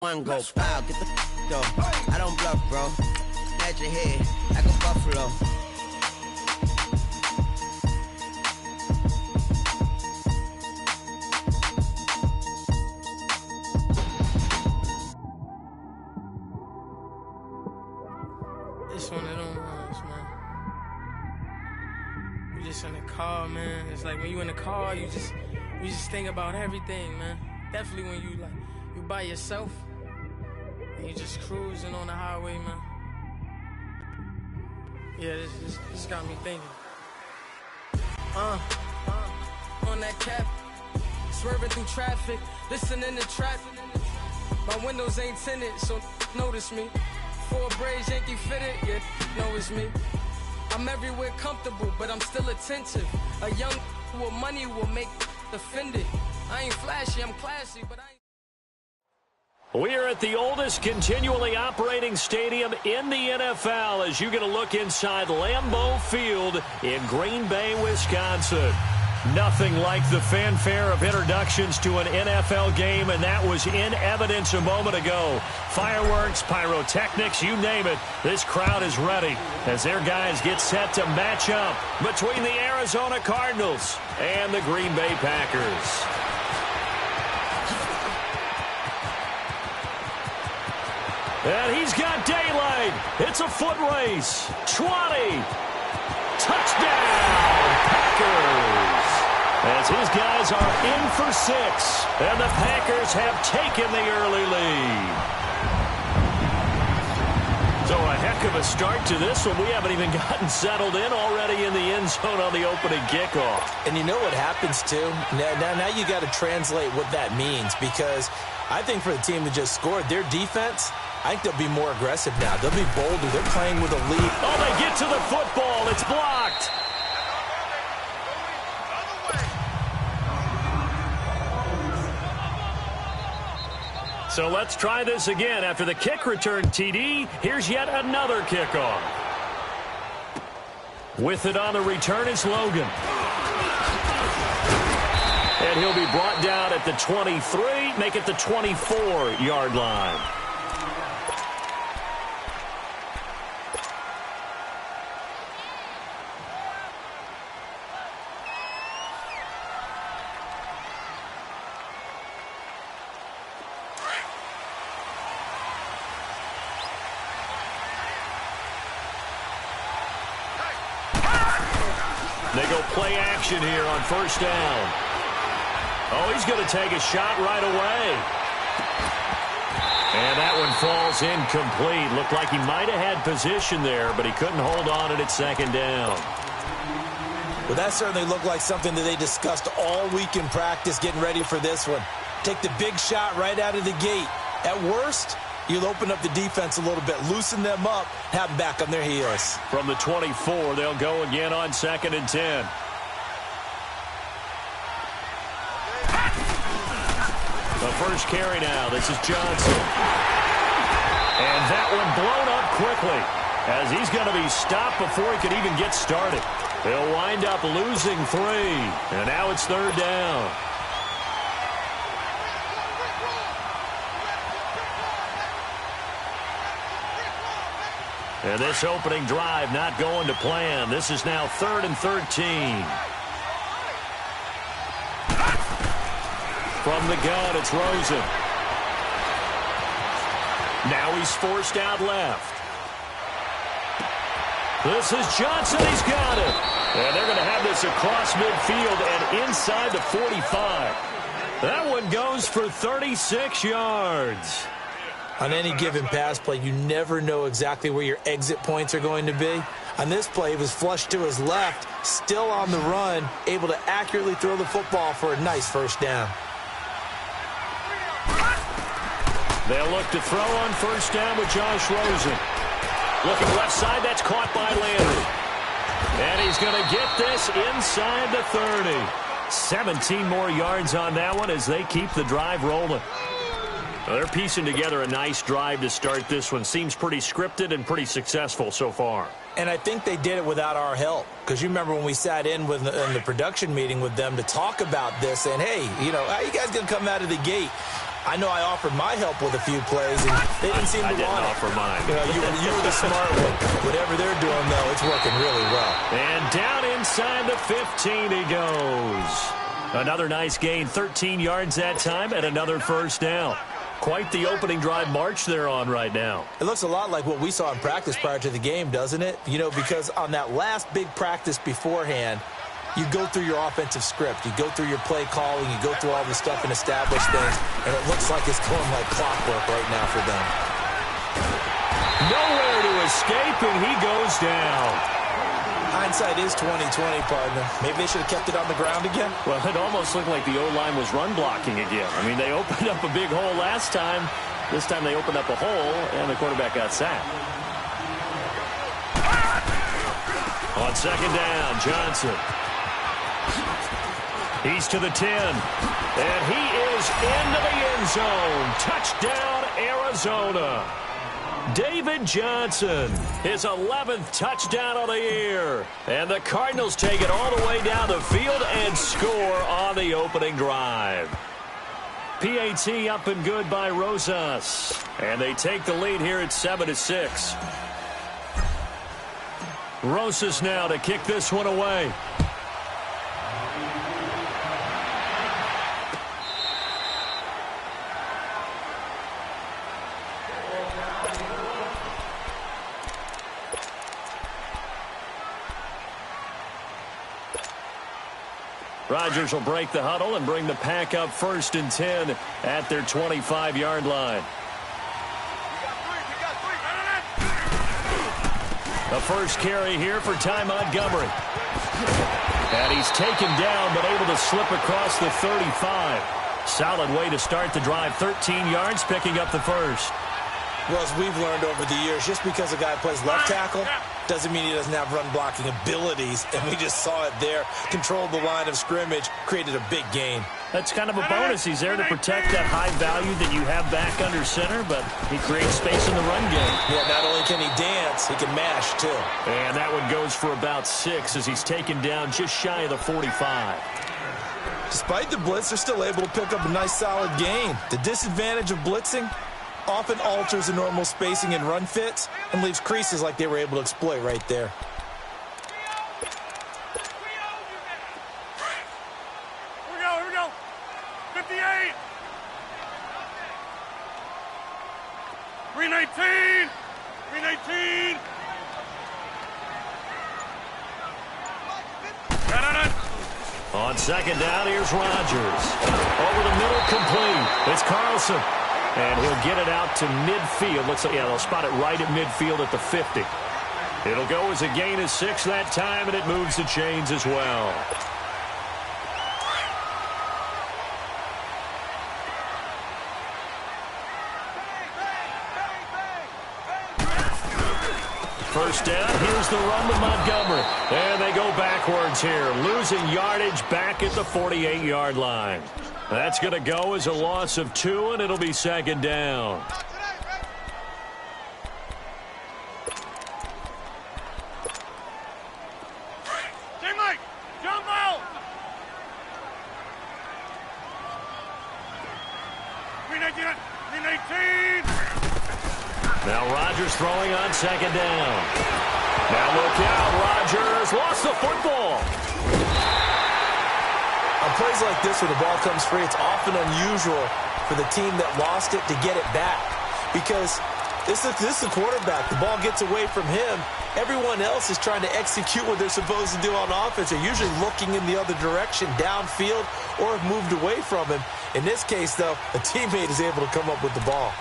One go, pow, get the though. I don't bluff, bro. At your head like a buffalo. It's one of them ones, man. You just in the car, man. It's like when you in the car, you just think about everything, man. Definitely when you by yourself and you just cruising on the highway, man. Yeah, this got me thinking. On that cap, swerving through traffic, listening to traffic. My windows ain't tinted, so notice me. Four braids, Yankee fitted, yeah, know it's me. I'm everywhere comfortable, but I'm still attentive. A young with money will make offended. I ain't flashy, I'm classy, but I ain't. We are at the oldest continually operating stadium in the NFL as you get a look inside Lambeau Field in Green Bay, Wisconsin. Nothing like the fanfare of introductions to an NFL game, and that was in evidence a moment ago. Fireworks, pyrotechnics, you name it. This crowd is ready as their guys get set to match up between the Arizona Cardinals and the Green Bay Packers. And he's got daylight. It's a foot race. 20. Touchdown, Packers. As his guys are in for 6. And the Packers have taken the early lead. So a heck of a start to this one. We haven't even gotten settled in already in the end zone on the opening kickoff. And you know what happens, too? Now you got to translate what that means, because I think for the team that just scored, their defense, I think they'll be more aggressive now. They'll be bolder. They're playing with a lead. Oh, they get to the football. It's blocked. So let's try this again. After the kick return TD, here's yet another kickoff. With it on the return is Logan. And he'll be brought down at the 23, make it the 24-yard line. They go play action here on first down. Oh, he's going to take a shot right away. And that one falls incomplete. Looked like he might have had position there, but he couldn't hold on at second down. Well, that certainly looked like something that they discussed all week in practice getting ready for this one. Take the big shot right out of the gate. At worst, you'll open up the defense a little bit, loosen them up, have them back on their heels. From the 24, they'll go again on 2nd and 10. The first carry now. This is Johnson. And that one blown up quickly as he's going to be stopped before he could even get started. They'll wind up losing 3. And now it's 3rd down. And this opening drive not going to plan. This is now 3rd and 13. From the gun, it's Rosen. Now he's forced out left. This is Johnson. He's got it. And they're going to have this across midfield and inside the 45. That one goes for 36 yards. On any given pass play, you never know exactly where your exit points are going to be. On this play, it was flushed to his left, still on the run, able to accurately throw the football for a nice first down. They'll look to throw on first down with Josh Rosen. Looking left side, that's caught by Landry. And he's going to get this inside the 30. 17 more yards on that one as they keep the drive rolling. Well, they're piecing together a nice drive to start this one. Seems pretty scripted and pretty successful so far. And I think they did it without our help. Because you remember when we sat in the production meeting with them to talk about this, and hey, you know, how you guys going to come out of the gate? I know I offered my help with a few plays, and they didn't seem to want it. I didn't offer mine. You were the smart one. Whatever they're doing, though, it's working really well. And down inside the 15 he goes. Another nice gain, 13 yards that time, and another first down. Quite the opening drive march they're on right now. It looks a lot like what we saw in practice prior to the game, doesn't it? You know, because on that last big practice beforehand, you go through your offensive script. You go through your play calling. You go through all the stuff and establish things. And it looks like it's going like clockwork right now for them. Nowhere to escape, and he goes down. Hindsight is 20/20, partner. Maybe they should have kept it on the ground again. Well, it almost looked like the O-line was run blocking again. I mean, they opened up a big hole last time. This time they opened up a hole, and the quarterback got sacked. On second down, Johnson. He's to the 10, and he is into the end zone. Touchdown, Arizona. David Johnson, his 11th touchdown of the year. And the Cardinals take it all the way down the field and score on the opening drive. PAT up and good by Rosas. And they take the lead here at 7-6. Rosas now to kick this one away. Rodgers will break the huddle and bring the pack up 1st and 10 at their 25-yard line. The first carry here for Ty Montgomery. And he's taken down but able to slip across the 35. Solid way to start the drive. 13 yards, picking up the first. Well, as we've learned over the years, just because a guy plays left tackle doesn't mean he doesn't have run-blocking abilities, and we just saw it there. Controlled the line of scrimmage, created a big gain. That's kind of a bonus. He's there to protect that high value that you have back under center, but he creates space in the run game. Yeah, not only can he dance, he can mash, too. And that one goes for about 6 as he's taken down just shy of the 45. Despite the blitz, they're still able to pick up a nice, solid gain. The disadvantage of blitzing often alters the normal spacing and run fits and leaves creases like they were able to exploit right there. Here we go. 58. 319. 319. On second down, here's Rodgers. Over the middle, complete. It's Carlson. And he'll get it out to midfield. Looks like, yeah, they'll spot it right at midfield at the 50. It'll go as a gain of 6 that time, and it moves the chains as well. First down, here's the run with Montgomery. And they go backwards here, losing yardage back at the 48-yard line. That's going to go as a loss of 2, and it'll be second down. J-Mike, jump out. 319. Now Rodgers throwing on second down. Now look out, Rodgers lost the football. On plays like this where the ball comes free, it's often unusual for the team that lost it to get it back. Because this is the quarterback. The ball gets away from him. Everyone else is trying to execute what they're supposed to do on offense. They're usually looking in the other direction, downfield, or have moved away from him. In this case, though, a teammate is able to come up with the ball.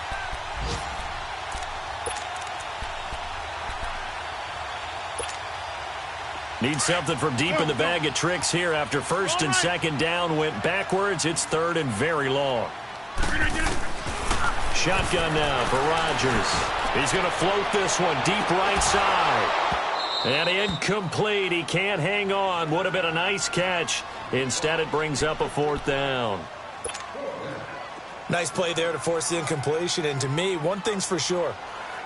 Need something from deep in the bag of tricks here after first and second down went backwards. It's third and very long. Shotgun now for Rodgers. He's going to float this one deep right side. And incomplete. He can't hang on. Would have been a nice catch. Instead, it brings up a 4th down. Nice play there to force the incompletion. And to me, one thing's for sure.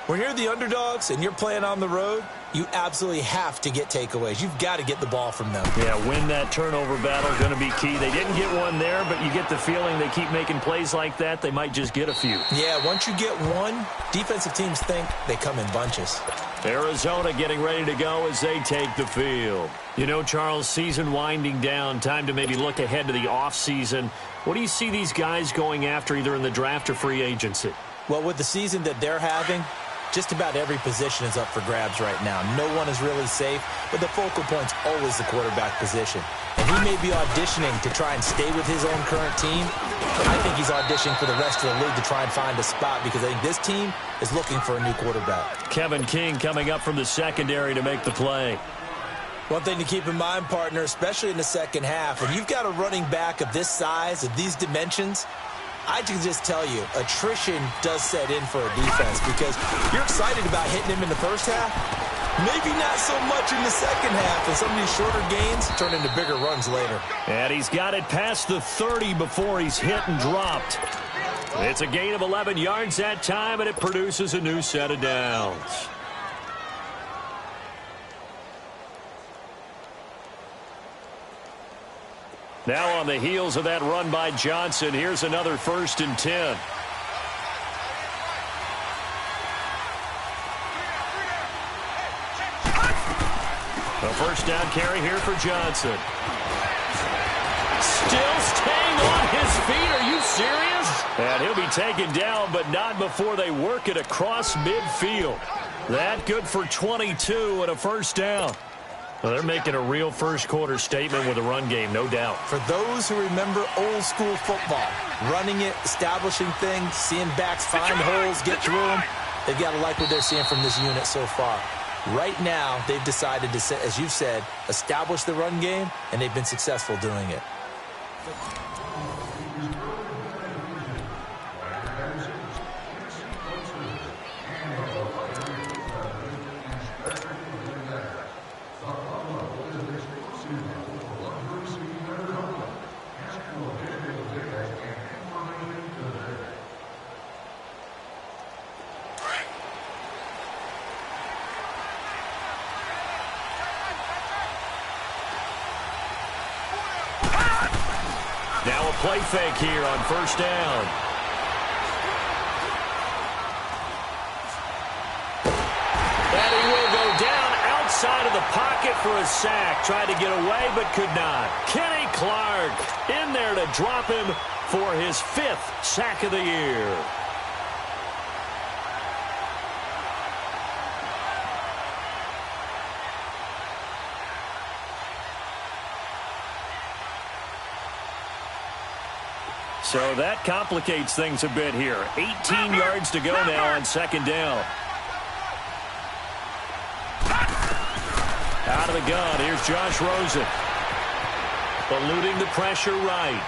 When you're the underdogs and you're playing on the road, you absolutely have to get takeaways. You've got to get the ball from them. Yeah, win that turnover battle, going to be key. They didn't get one there, but you get the feeling they keep making plays like that, they might just get a few. Yeah, once you get one, defensive teams think they come in bunches. Arizona getting ready to go as they take the field. You know, Charles, season winding down, time to maybe look ahead to the offseason. What do you see these guys going after either in the draft or free agency? Well, with the season that they're having, just about every position is up for grabs right now. No one is really safe, but the focal point's always the quarterback position. And he may be auditioning to try and stay with his own current team. I think he's auditioning for the rest of the league to try and find a spot because I think this team is looking for a new quarterback. Kevin King coming up from the secondary to make the play. One thing to keep in mind, partner, especially in the second half, when you've got a running back of this size, of these dimensions, I can just tell you, attrition does set in for a defense because you're excited about hitting him in the first half. Maybe not so much in the second half, and some of these shorter gains turn into bigger runs later. And he's got it past the 30 before he's hit and dropped. It's a gain of 11 yards that time, and it produces a new set of downs. Now on the heels of that run by Johnson, here's another 1st and 10. A first down carry here for Johnson. Still staying on his feet. Are you serious? And he'll be taken down, but not before they work it across midfield. That good for 22 and a first down. Well, they're making a real first-quarter statement with a run game, no doubt. For those who remember old-school football, running it, establishing things, seeing backs find holes, get through them, they've got to like what they're seeing from this unit so far. Right now, they've decided to, as you've said, establish the run game, and they've been successful doing it. Now a play fake here on first down. And he will go down outside of the pocket for a sack. Tried to get away but could not. Kenny Clark in there to drop him for his 5th sack of the year. So that complicates things a bit here. 18 yards to go now on second down. Out of the gun, here's Josh Rosen. Eluding the pressure right.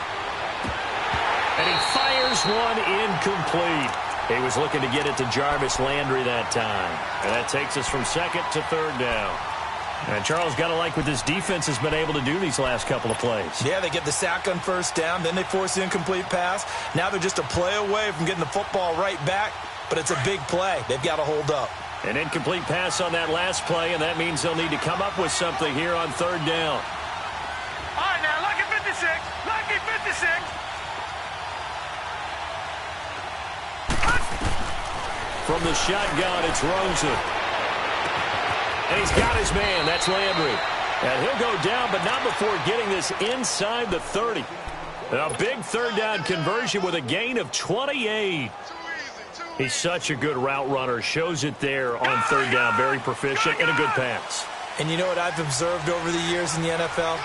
And he fires one incomplete. He was looking to get it to Jarvis Landry that time. And that takes us from second to third down. And Charles, got to like what this defense has been able to do these last couple of plays. Yeah, they get the sack on first down, then they force the incomplete pass. Now they're just a play away from getting the football right back, but it's a big play. They've got to hold up. An incomplete pass on that last play, and that means they'll need to come up with something here on third down. All right, now, lucky 56. Lucky 56. From the shotgun, it's Rosen. And he's got his man. That's Landry. And he'll go down, but not before getting this inside the 30. And a big third down conversion with a gain of 28. He's such a good route runner. Shows it there on third down. Very proficient and a good pass. And you know what I've observed over the years in the NFL?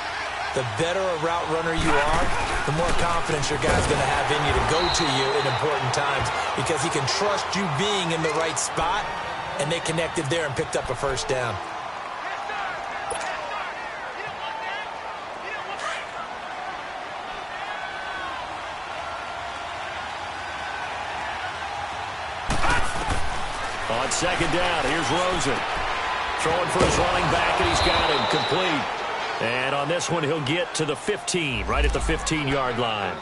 The better a route runner you are, the more confidence your guy's going to have in you to go to you in important times because he can trust you being in the right spot. And they connected there and picked up a first down. On second down, here's Rosen. Throwing for his running back, and he's got him complete. And on this one, he'll get to the 15, right at the 15-yard line.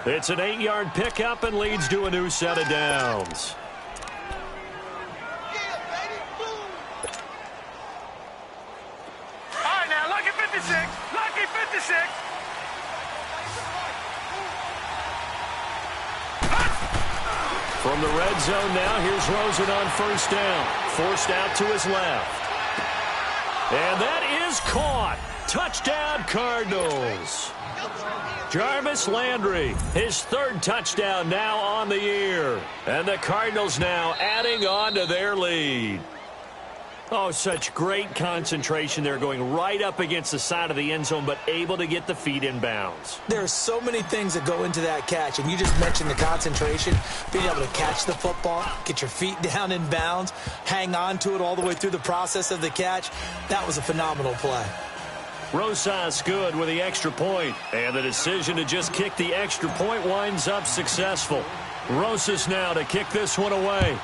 It's an 8-yard pickup and leads to a new set of downs. 56. From the red zone now, here's Rosen on first down. Forced out to his left. And that is caught. Touchdown, Cardinals. Jarvis Landry, his third touchdown now on the year. And the Cardinals now adding on to their lead. Oh, such great concentration there, going right up against the side of the end zone, but able to get the feet in bounds. There's so many things that go into that catch, and you just mentioned the concentration, being able to catch the football, get your feet down in bounds, hang on to it all the way through the process of the catch. That was a phenomenal play. Rosas good with the extra point, and the decision to just kick the extra point winds up successful. Rosas now to kick this one away.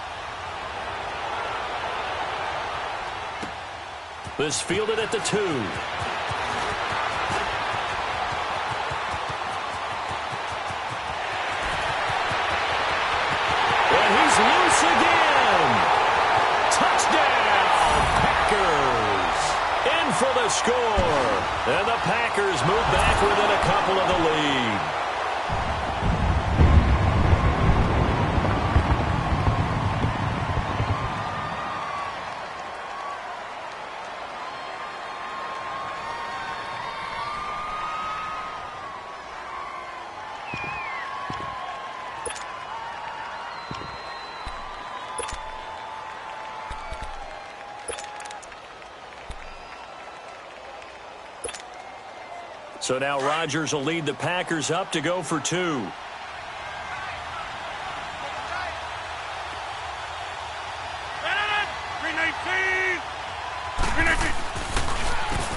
This fielded at the 2. And he's loose again. Touchdown, Packers. In for the score. And the Packers move back within a couple of the lead. So now Rodgers will lead the Packers up to go for 2.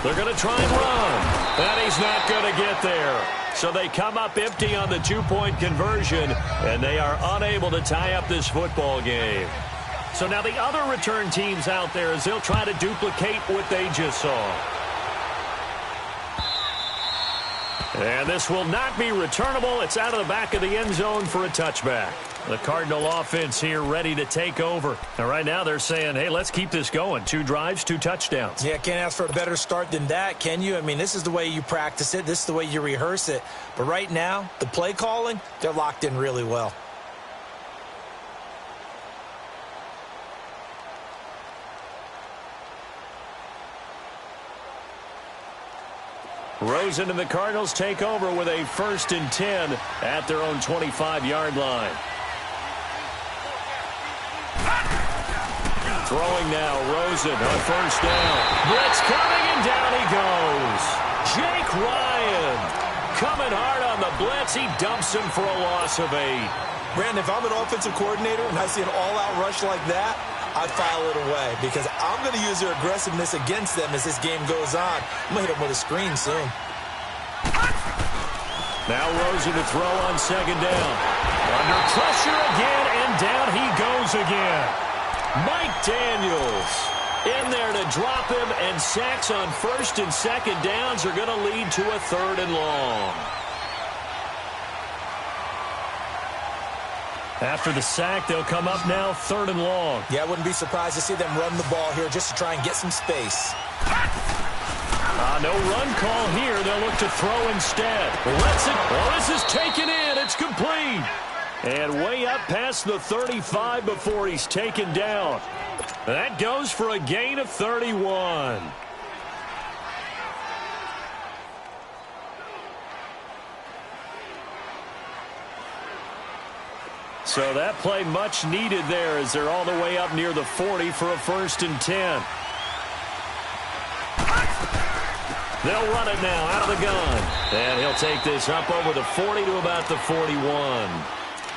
They're going to try and run. And he's not going to get there. So they come up empty on the 2-point conversion, and they are unable to tie up this football game. So now the other return teams out there, as they'll try to duplicate what they just saw. And this will not be returnable. It's out of the back of the end zone for a touchback. The Cardinal offense here ready to take over. And right now they're saying, hey, let's keep this going. 2 drives, 2 touchdowns. Yeah, can't ask for a better start than that, can you? I mean, this is the way you practice it. This is the way you rehearse it. But right now, the play calling, they're locked in really well. Rosen and the Cardinals take over with a 1st and 10 at their own 25-yard line. Throwing now, Rosen on first down. Blitz coming, and down he goes. Jake Ryan coming hard on the blitz. He dumps him for a loss of 8. Brandon, if I'm an offensive coordinator and I see an all-out rush like that, I file it away because I'm going to use their aggressiveness against them as this game goes on. I'm going to hit them with a screen soon. Now Rosen to throw on 2nd down. Under pressure again, and down he goes again. Mike Daniels in there to drop him, and sacks on 1st and 2nd downs are going to lead to a 3rd and long. After the sack, they'll come up now 3rd and long. Yeah, I wouldn't be surprised to see them run the ball here just to try and get some space. No run call here. They'll look to throw instead. Lets it. Oh, this is taken in. It's complete. And way up past the 35 before he's taken down. That goes for a gain of 31. So that play much needed there as they're all the way up near the 40 for a 1st and 10. They'll run it now out of the gun. And he'll take this up over the 40 to about the 41.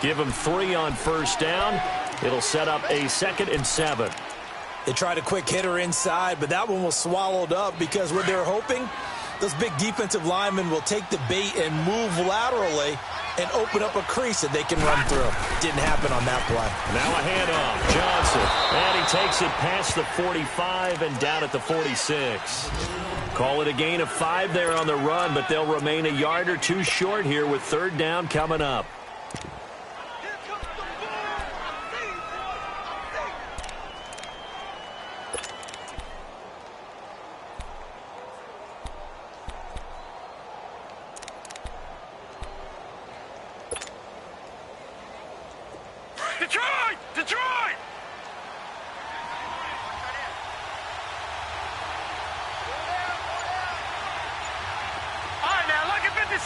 Give him 3 on 1st down. It'll set up a 2nd and 7. They tried a quick hitter inside, but that one was swallowed up because what they're hoping, those big defensive linemen will take the bait and move laterally and open up a crease that they can run through. Didn't happen on that play. Now a handoff. Johnson. And he takes it past the 45 and down at the 46. Call it a gain of 5 there on the run, but they'll remain a yard or 2 short here with 3rd down coming up.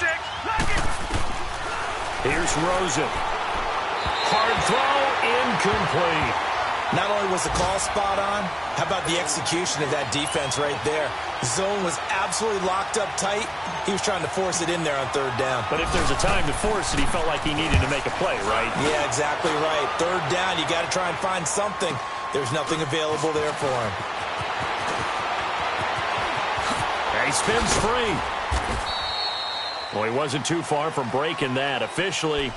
56. Lock it. Here's Rosen. Hard throw, incomplete. Not only was the call spot on, how about the execution of that defense right there? Zone was absolutely locked up tight. He was trying to force it in there on third down. But if there's a time to force it, he felt like he needed to make a play, right? Yeah, exactly right. Third down, you got to try and find something. There's nothing available there for him. And he spins free. Well, he wasn't too far from breaking that. Officially,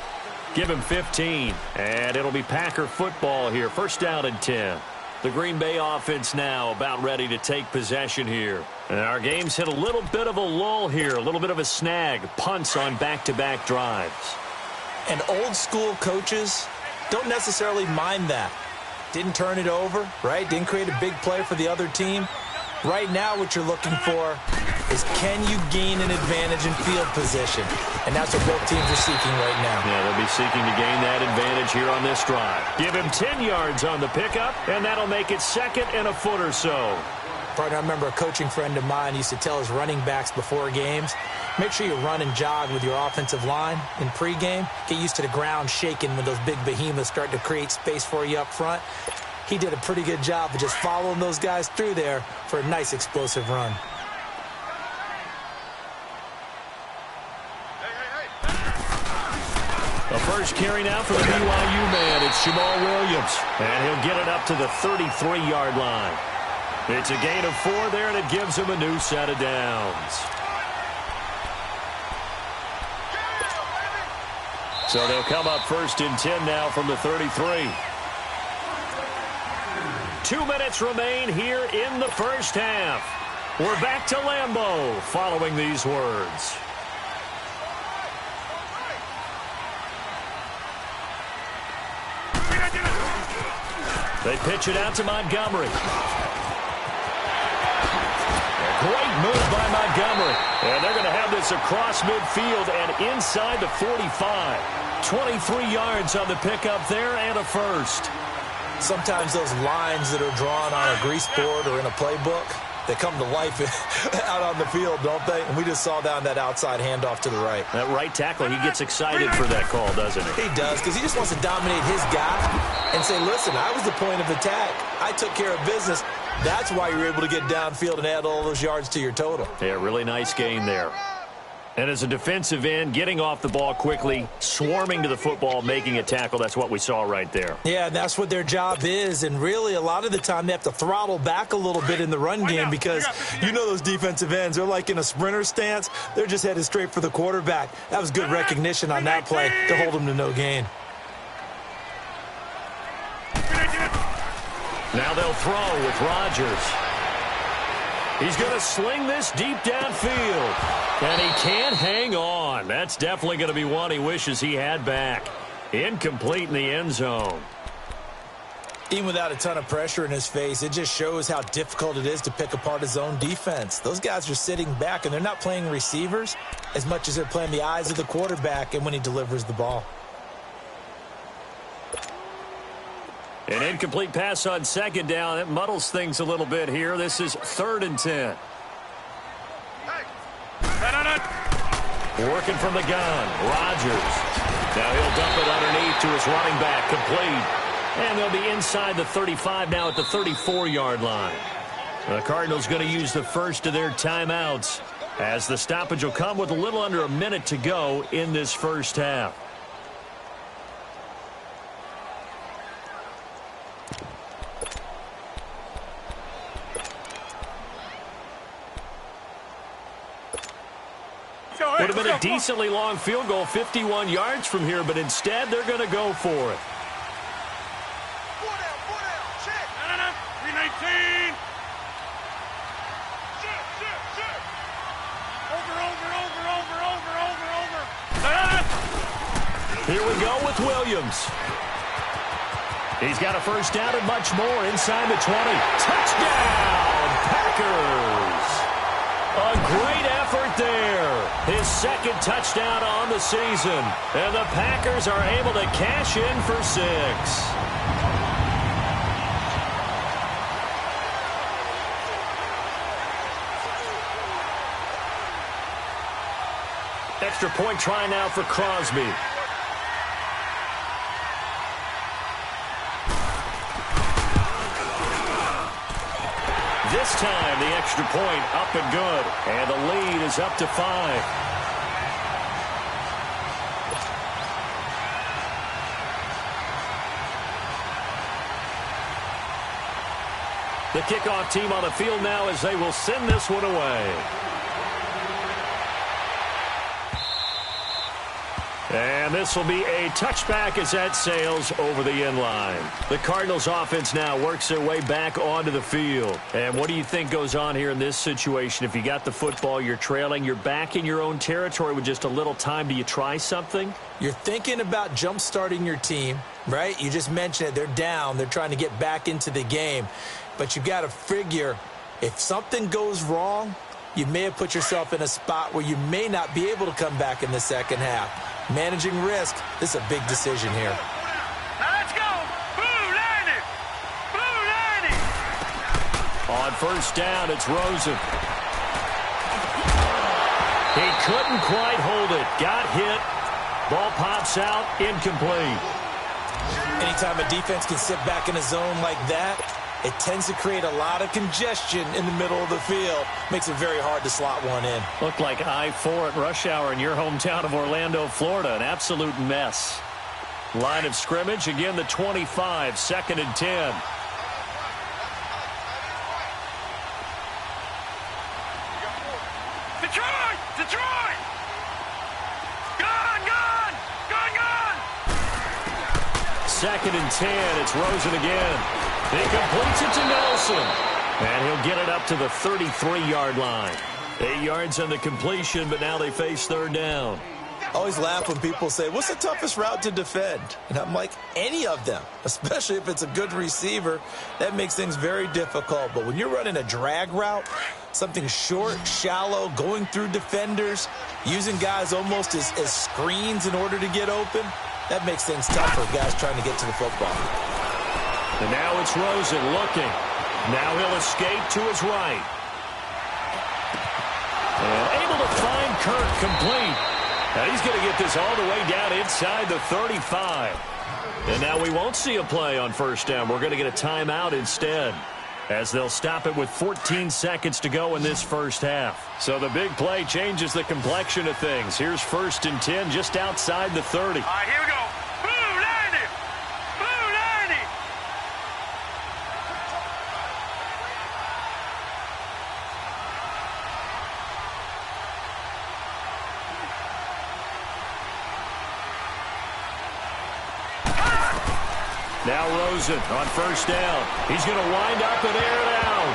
give him 15. And it'll be Packer football here. First down and 10. The Green Bay offense now about ready to take possession here. And our game's hit a little bit of a lull here. A little bit of a snag. Punts on back-to-back drives. And old school coaches don't necessarily mind that. Didn't turn it over, right? Didn't create a big play for the other team. Right now what you're looking for is, can you gain an advantage in field position? And that's what both teams are seeking right now. Yeah, they'll be seeking to gain that advantage here on this drive. Give him 10 yards on the pickup, and that'll make it second and a foot or so. Partner, I remember a coaching friend of mine used to tell his running backs before games, make sure you run and jog with your offensive line in pregame. Get used to the ground shaking when those big behemoths start to create space for you up front. He did a pretty good job of just following those guys through there for a nice explosive run. The first carry now for the BYU man. It's Jamal Williams. And he'll get it up to the 33-yard line. It's a gain of 4 there, and it gives him a new set of downs. So they'll come up first and 10 now from the 33. 2 minutes remain here in the first half. We're back to Lambeau following these words. They pitch it out to Montgomery. A great move by Montgomery. And they're going to have this across midfield and inside the 45. 23 yards on the pickup there and a first. Sometimes those lines that are drawn on a grease board or in a playbook, they come to life out on the field, don't they? And we just saw down that outside handoff to the right. That right tackle, he gets excited for that call, doesn't he? He does, because he just wants to dominate his guy and say, listen, I was the point of attack. I took care of business. That's why you're able to get downfield and add all those yards to your total. Yeah, really nice gain there. And as a defensive end, getting off the ball quickly, swarming to the football, making a tackle, that's what we saw right there. Yeah, and that's what their job is. And really, a lot of the time, they have to throttle back a little bit in the run game because you know those defensive ends, they're like in a sprinter stance. They're just headed straight for the quarterback. That was good recognition on that play to hold them to no gain. Now they'll throw with Rodgers. He's going to sling this deep downfield. And he can't hang on. That's definitely going to be one he wishes he had back. Incomplete in the end zone. Even without a ton of pressure in his face, it just shows how difficult it is to pick apart his own defense. Those guys are sitting back, and they're not playing receivers as much as they're playing the eyes of the quarterback and when he delivers the ball. An incomplete pass on second down. It muddles things a little bit here. This is 3rd and 10. Working from the gun, Rodgers. Now he'll dump it underneath to his running back, complete. And they'll be inside the 35 now at the 34-yard line. The Cardinals going to use the first of their timeouts as the stoppage will come with a little under a minute to go in this first half. Would have been a decently long field goal, 51 yards from here, but instead they're going to go for it. 4 down, check. 319. Check. Over. Here we go with Williams. He's got a first down and much more inside the 20. Touchdown, Packers. A great effort there. His second touchdown on the season. And the Packers are able to cash in for 6. Extra point try now for Crosby. This time, the extra point up and good. And the lead is up to 5. The kickoff team on the field now as they will send this one away. And this will be a touchback as that sails over the end line. The Cardinals offense now works their way back onto the field. And what do you think goes on here in this situation? If you got the football, you're trailing, you're back in your own territory with just a little time. Do you try something? You're thinking about jump-starting your team, right? You just mentioned it. They're down. They're trying to get back into the game. But you got to figure if something goes wrong, you may have put yourself in a spot where you may not be able to come back in the second half. Managing risk, this is a big decision here. Now let's go. Blue landed. Blue landed. On first down, it's Rosen. He couldn't quite hold it. Got hit. Ball pops out. Incomplete. Anytime a defense can sit back in a zone like that, it tends to create a lot of congestion in the middle of the field. Makes it very hard to slot one in. Looked like I-4 at rush hour in your hometown of Orlando, Florida. An absolute mess. Line of scrimmage, again the 25, 2nd and 10. Detroit! Detroit! Gone! Gone! Gone! Gone! 2nd and 10. It's Rosen again. He completes it to Nelson. And he'll get it up to the 33-yard line. 8 yards on the completion, but now they face 3rd down. I always laugh when people say, what's the toughest route to defend? And I'm like, any of them, especially if it's a good receiver. That makes things very difficult. But when you're running a drag route, something short, shallow, going through defenders, using guys almost as screens in order to get open, that makes things tough for guys trying to get to the football. And now it's Rosen looking. Now he'll escape to his right. And able to find Kirk complete. Now he's going to get this all the way down inside the 35. And now we won't see a play on first down. We're going to get a timeout instead, as they'll stop it with 14 seconds to go in this first half. So the big play changes the complexion of things. Here's 1st and 10 just outside the 30. All right, here we go. Blue landed. Blue landed. Now Rosen on first down. He's going to wind up and air it out.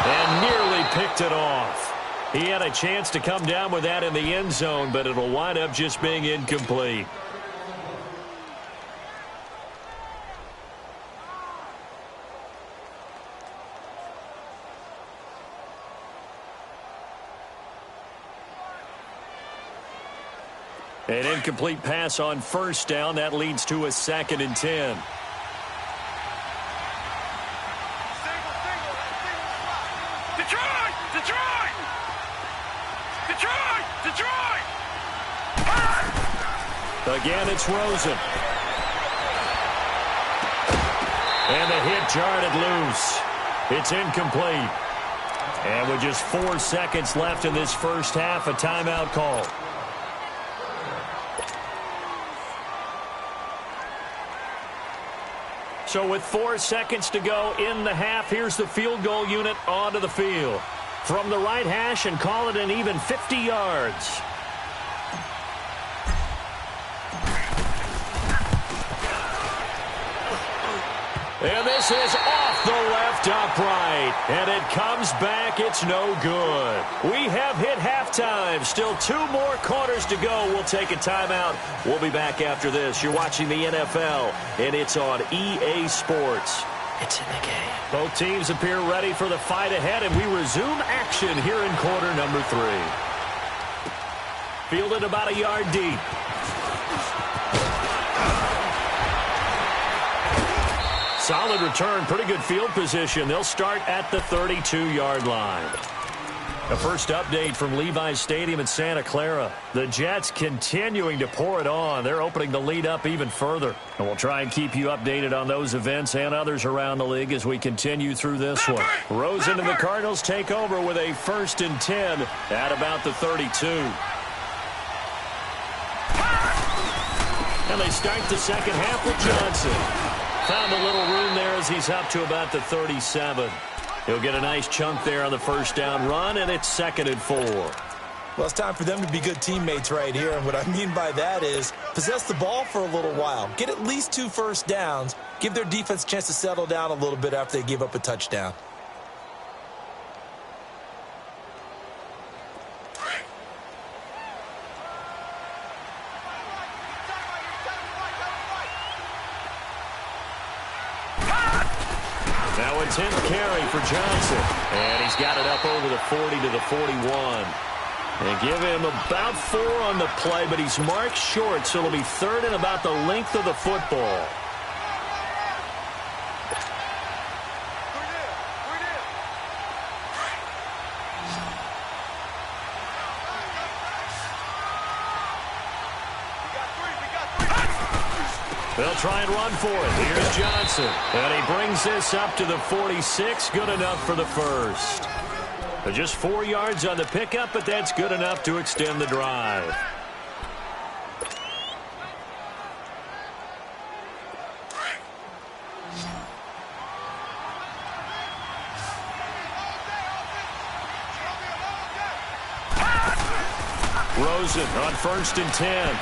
And nearly picked it off. He had a chance to come down with that in the end zone, but it'll wind up just being incomplete. An incomplete pass on first down. That leads to a 2nd and 10. Detroit! Detroit! Detroit! Detroit! Again, it's Rosen. And the hit jarred it loose. It's incomplete. And with just 4 seconds left in this first half, a timeout call. So with 4 seconds to go in the half, here's the field goal unit onto the field. From the right hash and call it an even 50 yards. And this is off the left upright. And it comes back. It's no good. We have hit halftime. Still 2 more quarters to go. We'll take a timeout. We'll be back after this. You're watching the NFL, and it's on EA Sports. It's in the game. Both teams appear ready for the fight ahead, and we resume action here in quarter number 3. Fielded about a yard deep. Solid return, pretty good field position. They'll start at the 32-yard line. A first update from Levi's Stadium in Santa Clara. The Jets continuing to pour it on. They're opening the lead up even further. And we'll try and keep you updated on those events and others around the league as we continue through this one. Rosen and the Cardinals take over with a 1st and 10 at about the 32. And they start the second half with Johnson. Found a little room there as he's up to about the 37. He'll get a nice chunk there on the first down run, and it's 2nd and 4. Well, it's time for them to be good teammates right here, and what I mean by that is possess the ball for a little while, get at least 2 first downs, give their defense a chance to settle down a little bit after they give up a touchdown. Now a 10th carry for Johnson. And he's got it up over the 40 to the 41. And give him about 4 on the play, but he's marked short, so it'll be 3rd and about the length of the football. They'll try and run for it. Here's Johnson. And he brings this up to the 46. Good enough for the first. But just 4 yards on the pickup, but that's good enough to extend the drive. Rosen on 1st and 10.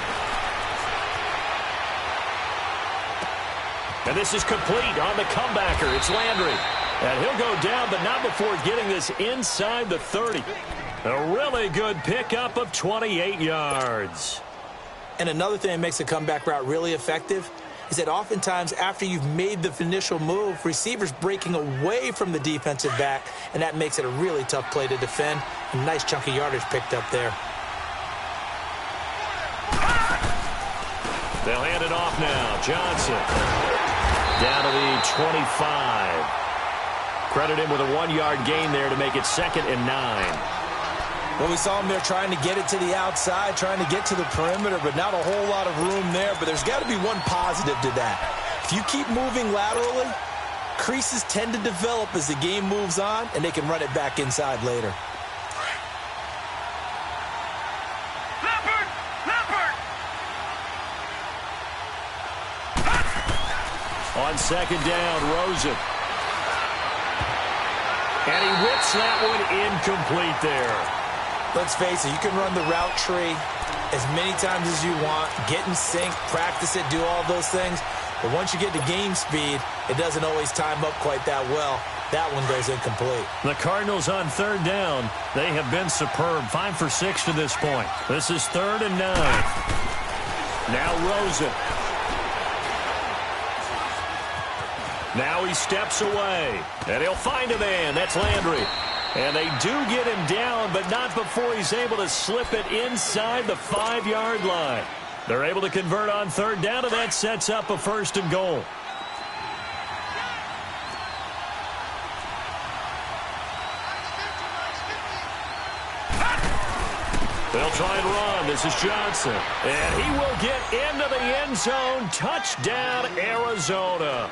And this is complete on the comebacker. It's Landry. And he'll go down, but not before getting this inside the 30. A really good pickup of 28 yards. And another thing that makes a comeback route really effective is that oftentimes after you've made the initial move, receivers breaking away from the defensive back, and that makes it a really tough play to defend. A nice chunky yardage picked up there. They'll hand it off now. Johnson. Down to the 25. Credit him with a 1-yard gain there to make it 2nd and 9. Well, we saw him there trying to get it to the outside, trying to get to the perimeter, but not a whole lot of room there. But there's got to be one positive to that. If you keep moving laterally, creases tend to develop as the game moves on, and they can run it back inside later. On 2nd down, Rosen. And he whips that one incomplete there. Let's face it, you can run the route tree as many times as you want, get in sync, practice it, do all those things. But once you get to game speed, it doesn't always time up quite that well. That one goes incomplete. The Cardinals on 3rd down. They have been superb. 5 for 6 to this point. This is 3rd and 9. Now Rosen. Now he steps away, and he'll find a man. That's Landry. And they do get him down, but not before he's able to slip it inside the 5-yard line. They're able to convert on 3rd down, and that sets up a 1st and goal. They'll try and run. This is Johnson. And he will get into the end zone. Touchdown, Arizona.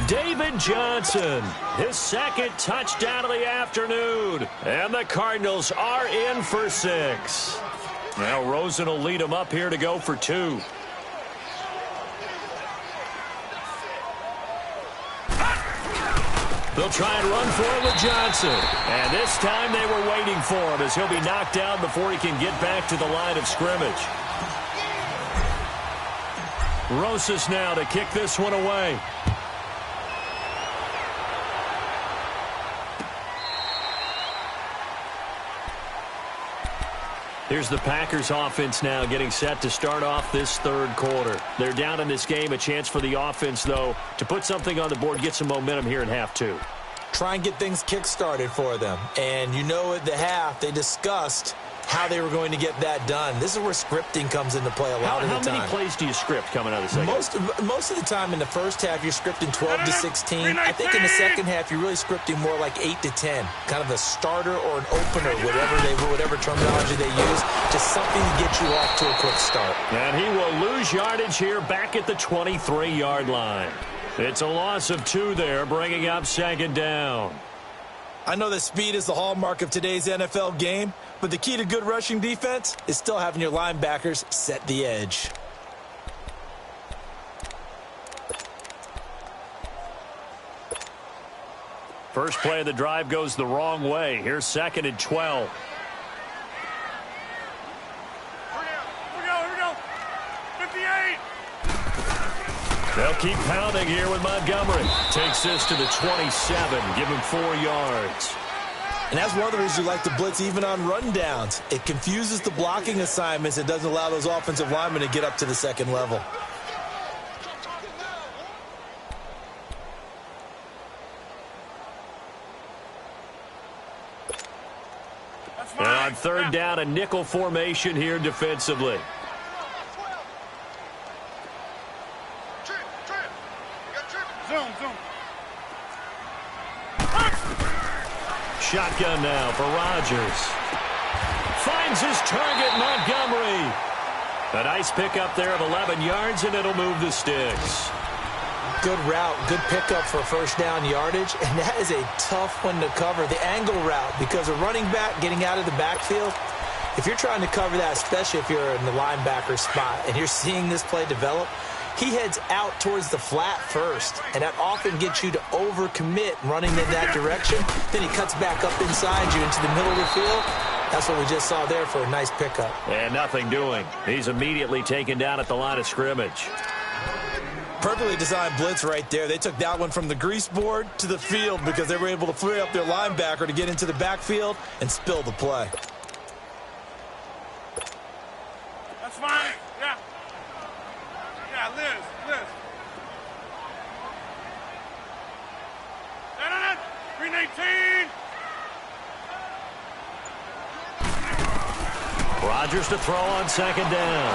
David Johnson, his 2nd touchdown of the afternoon. And the Cardinals are in for 6. Now Rosen will lead them up here to go for 2. They'll try and run for it with Johnson. And this time they were waiting for him as he'll be knocked down before he can get back to the line of scrimmage. Rosas now to kick this one away. Here's the Packers offense now getting set to start off this 3rd quarter. They're down in this game. A chance for the offense, though, to put something on the board, get some momentum here in half 2. Try and get things kick-started for them. And you know at the half they discussed how they were going to get that done. This is where scripting comes into play a lot of the time. How many plays do you script coming out of the second? Most of the time in the first half, you're scripting 12 to 16. I think in the second half, you're really scripting more like 8 to 10. Kind of a starter or an opener, whatever terminology they use. Just something to get you off to a quick start. And he will lose yardage here back at the 23-yard line. It's a loss of 2 there, bringing up second down. I know that speed is the hallmark of today's NFL game, but the key to good rushing defense is still having your linebackers set the edge. First play of the drive goes the wrong way. Here's second and 12. Here we go. 58. They'll keep pounding here with Montgomery. Takes this to the 27. Give him 4 yards. And that's one of the reasons you like to blitz even on rundowns. It confuses the blocking assignments. It doesn't allow those offensive linemen to get up to the second level. And on third down, a nickel formation here defensively. Zoom. Shotgun now for Rodgers. Finds his target, Montgomery. A nice pickup there of 11 yards, and it'll move the sticks. Good route, good pickup for first down yardage, and that is a tough one to cover, the angle route, because a running back getting out of the backfield, if you're trying to cover that, especially if you're in the linebacker spot and you're seeing this play develop, he heads out towards the flat first, and that often gets you to overcommit running in that direction. Then he cuts back up inside you into the middle of the field. That's what we just saw there for a nice pickup. And nothing doing. He's immediately taken down at the line of scrimmage. Perfectly designed blitz right there. They took that one from the grease board to the field because they were able to free up their linebacker to get into the backfield and spill the play. That's fine. Yeah. Liz. Green 18. Rodgers to throw on second down.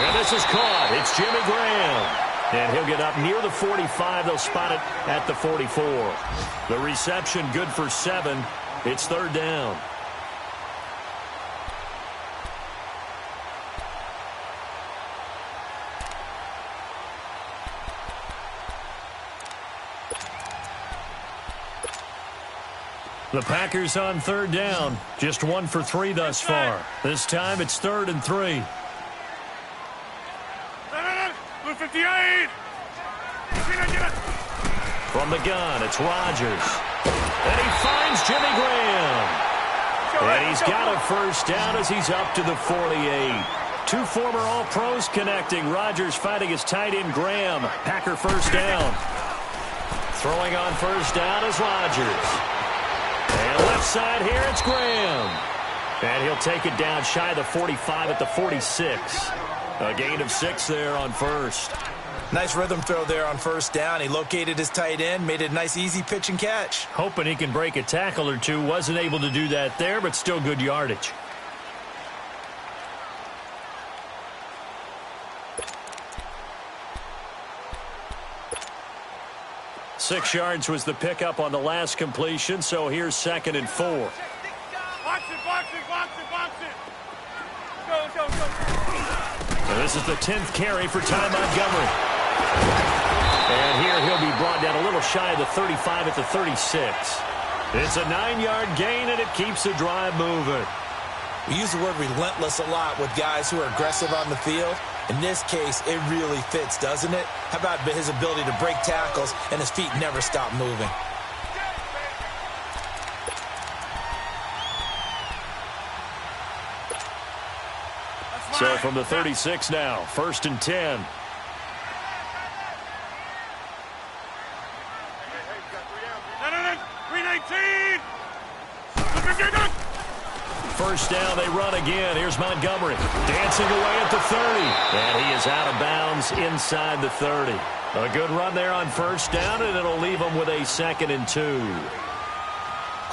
And this is caught. It's Jimmy Graham. And he'll get up near the 45. They'll spot it at the 44. The reception good for 7. It's third down. The Packers on third down. Just 1 for 3 thus far. This time it's 3rd and 3. Blue 58. From the gun, it's Rodgers. And he finds Jimmy Graham. And he's got a first down as he's up to the 48. 2 former All-Pros connecting. Rodgers fighting his tight end Graham. Packer first down. Throwing on first down is Rodgers. And left side here, it's Graham. And he'll take it down shy of the 45 at the 46. A gain of 6 there on first. Nice rhythm throw there on first down. He located his tight end, made it a nice easy pitch and catch. Hoping he can break a tackle or two. Wasn't able to do that there, but still good yardage. Six yards was the pickup on the last completion, so here's 2nd and 4. Box it. Go. And this is the 10th carry for Ty Montgomery. And here he'll be brought down a little shy of the 35 at the 36. It's a 9-yard gain, and it keeps the drive moving. We use the word relentless a lot with guys who are aggressive on the field. In this case, it really fits, doesn't it? How about his ability to break tackles and his feet never stop moving? So from the 36 now, 1st and 10. Green 18. First down, they run again. Here's Montgomery dancing away at the 30. And he is out of bounds inside the 30. A good run there on first down, and it'll leave him with a 2nd and 2.